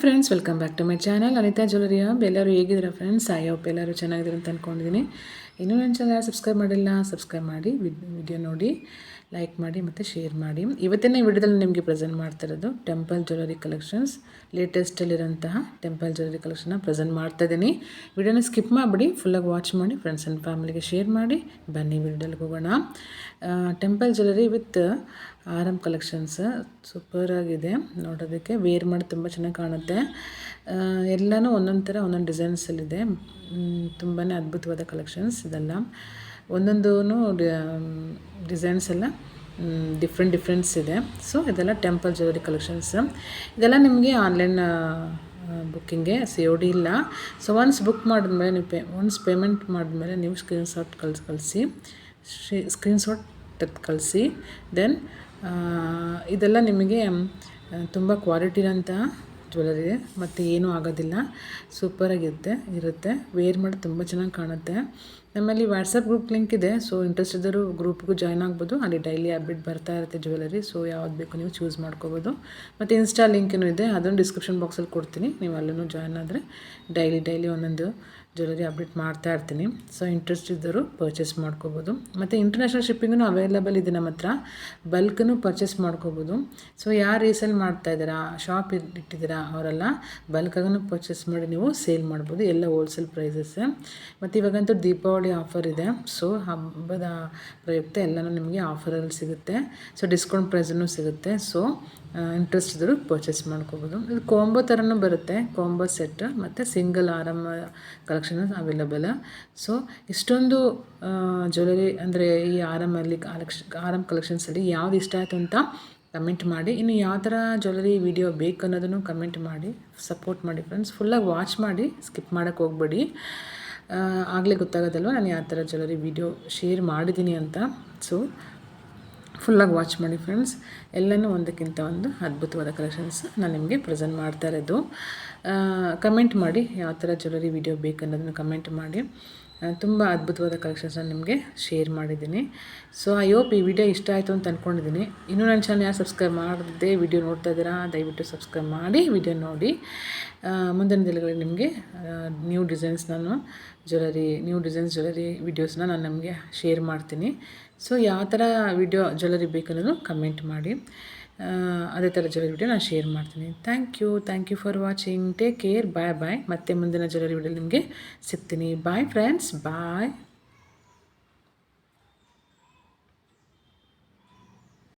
Friends, welcome back to my channel Anitha jewellery hub. ಎಲ್ಲರೂ ಹೇಗಿದ್ದೀರಾ friends? I hope ಎಲ್ಲರೂ ಚೆನ್ನಾಗಿದ್ದೀರ ಅಂತ ಅಂದ್ಕೊಂಡಿದ್ದೀನಿ. ಇನ್ನೂ ನನ್ನ ಚಾನಲ್ ಸಬ್ಸ್ಕ್ರೈಬ್ ಮಾಡಿಲ್ಲ, ಸಬ್ಸ್ಕ್ರೈಬ್ ಮಾಡಿ, ವಿಡಿಯೋ ನೋಡಿ, ಲೈಕ್ ಮಾಡಿ ಮತ್ತು ಶೇರ್ ಮಾಡಿ. ಇವತ್ತಿನ ವಿಡಿಯೋದಲ್ಲಿ ನಿಮಗೆ ಪ್ರೆಸೆಂಟ್ ಮಾಡ್ತಾ ಇರೋದು ಟೆಂಪಲ್ ಜ್ಯುವೆಲರಿ ಕಲೆಕ್ಷನ್ಸ್, ಲೇಟೆಸ್ಟಲ್ಲಿರೋಂತಹ ಟೆಂಪಲ್ ಜ್ಯುವೆಲರಿ ಕಲೆಕ್ಷನ್ನ ಪ್ರೆಸೆಂಟ್ ಮಾಡ್ತಾ ಇದ್ದೀನಿ. ವಿಡಿಯೋನ ಸ್ಕಿಪ್ ಮಾಡಿಬಿಡಿ, ಫುಲ್ಲಾಗಿ ವಾಚ್ ಮಾಡಿ, ಫ್ರೆಂಡ್ಸ್ ಆ್ಯಂಡ್ ಫ್ಯಾಮಿಲಿಗೆ ಶೇರ್ ಮಾಡಿ. ಬನ್ನಿ ವಿಡಿಯೋದಲ್ಲಿ ಹೋಗೋಣ. ಟೆಂಪಲ್ ಜ್ಯುವೆಲರಿ ವಿತ್ ಆರಮ್ ಕಲೆಕ್ಷನ್ಸ್ ಸೂಪರಾಗಿದೆ ನೋಡೋದಕ್ಕೆ. ವೇರ್ ಮಾಡಿ ತುಂಬ ಚೆನ್ನಾಗಿ ಕಾಣುತ್ತೆ. ಎಲ್ಲನೂ ಒಂದೊಂದು ಥರ ಒಂದೊಂದು ಡಿಸೈನ್ಸಲ್ಲಿದೆ. ತುಂಬಾ ಅದ್ಭುತವಾದ ಕಲೆಕ್ಷನ್ಸ್ ಇದೆಲ್ಲ. ಒಂದೊಂದೂ ಡಿಸೈನ್ಸ್ ಎಲ್ಲ ಡಿಫ್ರೆಂಟ್ಸ್ ಇದೆ. ಸೊ ಇದೆಲ್ಲ ಟೆಂಪಲ್ ಜ್ಯುವೆಲರಿ ಕಲೆಕ್ಷನ್ಸ್. ಇದೆಲ್ಲ ನಿಮಗೆ ಆನ್ಲೈನ್ ಬುಕ್ಕಿಂಗೆ COD ಇಲ್ಲ. ಸೊ ಒನ್ಸ್ ಬುಕ್ ಮಾಡಿದ್ಮೇಲೆ ನೀವು ಒನ್ಸ್ ಪೇಮೆಂಟ್ ಮಾಡಿದ್ಮೇಲೆ ನೀವು ಸ್ಕ್ರೀನ್ಶಾಟ್ ತೆಗೆದು ಕಳಿಸಿ. ದೆನ್ ಇದೆಲ್ಲ ನಿಮಗೆ ತುಂಬ ಕ್ವಾಲಿಟಿ ಇರೋಂತಹ ಜ್ಯುವೆಲರಿ ಮತ್ತು ಏನೂ ಆಗೋದಿಲ್ಲ. ಇರುತ್ತೆ. ವೇರ್ ಮಾಡಿ ತುಂಬ ಚೆನ್ನಾಗಿ ಕಾಣುತ್ತೆ. ನಮ್ಮಲ್ಲಿ ವಾಟ್ಸಪ್ ಗ್ರೂಪ್ ಲಿಂಕ್ ಇದೆ. ಸೊ ಇಂಟ್ರೆಸ್ಟ್ ಇದ್ದರೂ ಗ್ರೂಪ್ಗೂ ಜಾಯ್ನ್ ಆಗ್ಬೋದು. ಅಲ್ಲಿ ಡೈಲಿ ಅಪ್ಡೇಟ್ ಬರ್ತಾ ಇರುತ್ತೆ ಜ್ಯುವೆಲರಿ. ಸೊ ಯಾವ್ದು ಬೇಕು ನೀವು ಚೂಸ್ ಮಾಡ್ಕೋಬೋದು. ಮತ್ತು ಇನ್ಸ್ಟಾ ಲಿಂಕೂ ಇದೆ, ಅದನ್ನು ಡಿಸ್ಕ್ರಿಪ್ಷನ್ ಬಾಕ್ಸಲ್ಲಿ ಕೊಡ್ತೀನಿ. ನೀವು ಅಲ್ಲೂ ಜಾಯ್ನ್ ಆದರೆ ಡೈಲಿ ಒಂದೊಂದು ಜ್ಯುವೆಲರಿ ಅಪ್ಡೇಟ್ ಮಾಡ್ತಾ ಇರ್ತೀನಿ. ಸೊ ಇಂಟ್ರೆಸ್ಟ್ ಇದ್ದರೂ ಪರ್ಚೇಸ್ ಮಾಡ್ಕೋಬೋದು. ಮತ್ತು ಇಂಟರ್ನ್ಯಾಷನಲ್ ಶಿಪ್ಪಿಂಗೂ ಅವೈಲೇಬಲ್ ಇದೆ ನಮ್ಮ ಹತ್ರ. ಬಲ್ಕನ್ನು ಪರ್ಚೇಸ್ ಮಾಡ್ಕೋಬೋದು. ಸೊ ಯಾರು ರೀಸೇಲ್ ಮಾಡ್ತಾಯಿದ್ದೀರಾ, ಶಾಪ್ ಇಟ್ಟಿದ್ದೀರಾ, ಅವರೆಲ್ಲ ಬಲ್ಕಾಗೂ ಪರ್ಚೇಸ್ ಮಾಡಿ ನೀವು ಸೇಲ್ ಮಾಡ್ಬೋದು. ಎಲ್ಲ ಹೋಲ್ಸೇಲ್ ಪ್ರೈಸಸ್ಸೇ. ಮತ್ತು ಇವಾಗಂತೂ ದೀಪಾವಳಿ ಆಫರ್ ಇದೆ. ಸೊ ಹಬ್ಬದ ಪ್ರಯುಕ್ತ ಎಲ್ಲನೂ ನಿಮಗೆ ಆಫರಲ್ಲಿ ಸಿಗುತ್ತೆ. ಸೊ ಡಿಸ್ಕೌಂಟ್ ಪ್ರೈಸನ್ನು ಸಿಗುತ್ತೆ. ಸೊ ಇಂಟ್ರೆಸ್ಟ್ ಇದ್ದರೂ ಪರ್ಚೇಸ್ ಮಾಡ್ಕೋಬೋದು. ಇದು ಕಾಂಬೋ ಥರನೂ ಬರುತ್ತೆ, ಕಾಂಬೋ ಸೆಟ್ ಮತ್ತು ಸಿಂಗಲ್ ಆರಮ್ ಕಲೆಕ್ಷನ್ ಅವೈಲೇಬಲ್. ಸೊ ಇಷ್ಟೊಂದು ಜ್ಯುವೆಲರಿ ಅಂದರೆ ಈ ಆರಮ್ ಕಲೆಕ್ಷನ್ಸಲ್ಲಿ ಯಾವ್ದು ಇಷ್ಟ ಆಯಿತು ಅಂತ ಕಮೆಂಟ್ ಮಾಡಿ. ಇನ್ನು ಯಾವ ಥರ ಜ್ಯುವೆಲರಿ ವಿಡಿಯೋ ಬೇಕು ಅನ್ನೋದನ್ನು ಕಮೆಂಟ್ ಮಾಡಿ, ಸಪೋರ್ಟ್ ಮಾಡಿ ಫ್ರೆಂಡ್ಸ್. ಫುಲ್ಲಾಗಿ ವಾಚ್ ಮಾಡಿ, ಸ್ಕಿಪ್ ಮಾಡೋಕ್ಕೆ ಹೋಗಬೇಡಿ. ಆಗಲೇ ಗೊತ್ತಾಗೋದಲ್ವ ನಾನು ಯಾವ ಥರ ಜ್ಯುವೆಲರಿ ವಿಡಿಯೋ ಶೇರ್ ಮಾಡಿದ್ದೀನಿ ಅಂತ. ಸೊ ಫುಲ್ಲಾಗಿ ವಾಚ್ ಮಾಡಿ ಫ್ರೆಂಡ್ಸ್. ಎಲ್ಲನೂ ಒಂದಕ್ಕಿಂತ ಒಂದು ಅದ್ಭುತವಾದ ಕಲೆಕ್ಷನ್ಸ್ ನಾನು ನಿಮಗೆ ಪ್ರೆಸೆಂಟ್ ಮಾಡ್ತಾ ಇರೋದು. ಕಮೆಂಟ್ ಮಾಡಿ ಯಾವ ಥರ ಜ್ಯುವೆಲರಿ ವಿಡಿಯೋ ಬೇಕು ಅನ್ನೋದನ್ನು ಕಮೆಂಟ್ ಮಾಡಿ. ತುಂಬ ಅದ್ಭುತವಾದ ಕಲೆಕ್ಷನ್ಸ್ ನಾನು ನಿಮಗೆ ಶೇರ್ ಮಾಡಿದ್ದೀನಿ. ಸೊ ಐ ಹೋಪ್ ಈ ವಿಡಿಯೋ ಇಷ್ಟ ಆಯಿತು ಅಂತ ಅಂದ್ಕೊಂಡಿದ್ದೀನಿ. ಇನ್ನೂ ನನ್ನ ಚಾನಲ್ ಯಾರು ಸಬ್ಸ್ಕ್ರೈಬ್ ಮಾಡದೆ ವಿಡಿಯೋ ನೋಡ್ತಾ ಇದ್ದೀರಾ, ದಯವಿಟ್ಟು ಸಬ್ಸ್ಕ್ರೈಬ್ ಮಾಡಿ ವಿಡಿಯೋ ನೋಡಿ. ಮುಂದಿನ ದಿನಗಳಲ್ಲಿ ನಿಮಗೆ ನ್ಯೂ ಡಿಸೈನ್ಸ್ ಜ್ಯುವೆಲರಿ ವಿಡಿಯೋಸ್ನ ನಾನು ನಮಗೆ ಶೇರ್ ಮಾಡ್ತೀನಿ. ಸೊ ಯಾವ ಥರ ವಿಡಿಯೋ ಜ್ಯುವೆಲರಿ ಬೇಕನ್ನೋದು ಕಮೆಂಟ್ ಮಾಡಿ. ಅದೇ ಥರ ಜ್ಯುವೆಲರಿ ವಿಡಿಯೋ ನಾನು ಶೇರ್ ಮಾಡ್ತೀನಿ. Thank you for watching. Take care. Bye. ಮತ್ತೆ ಮುಂದಿನ ಜ್ಯುವೆಲರಿ ವಿಡಿಯೋ ನಿಮಗೆ ಸಿಗ್ತೀನಿ. ಬಾಯ್ ಫ್ರೆಂಡ್ಸ್, ಬಾಯ್.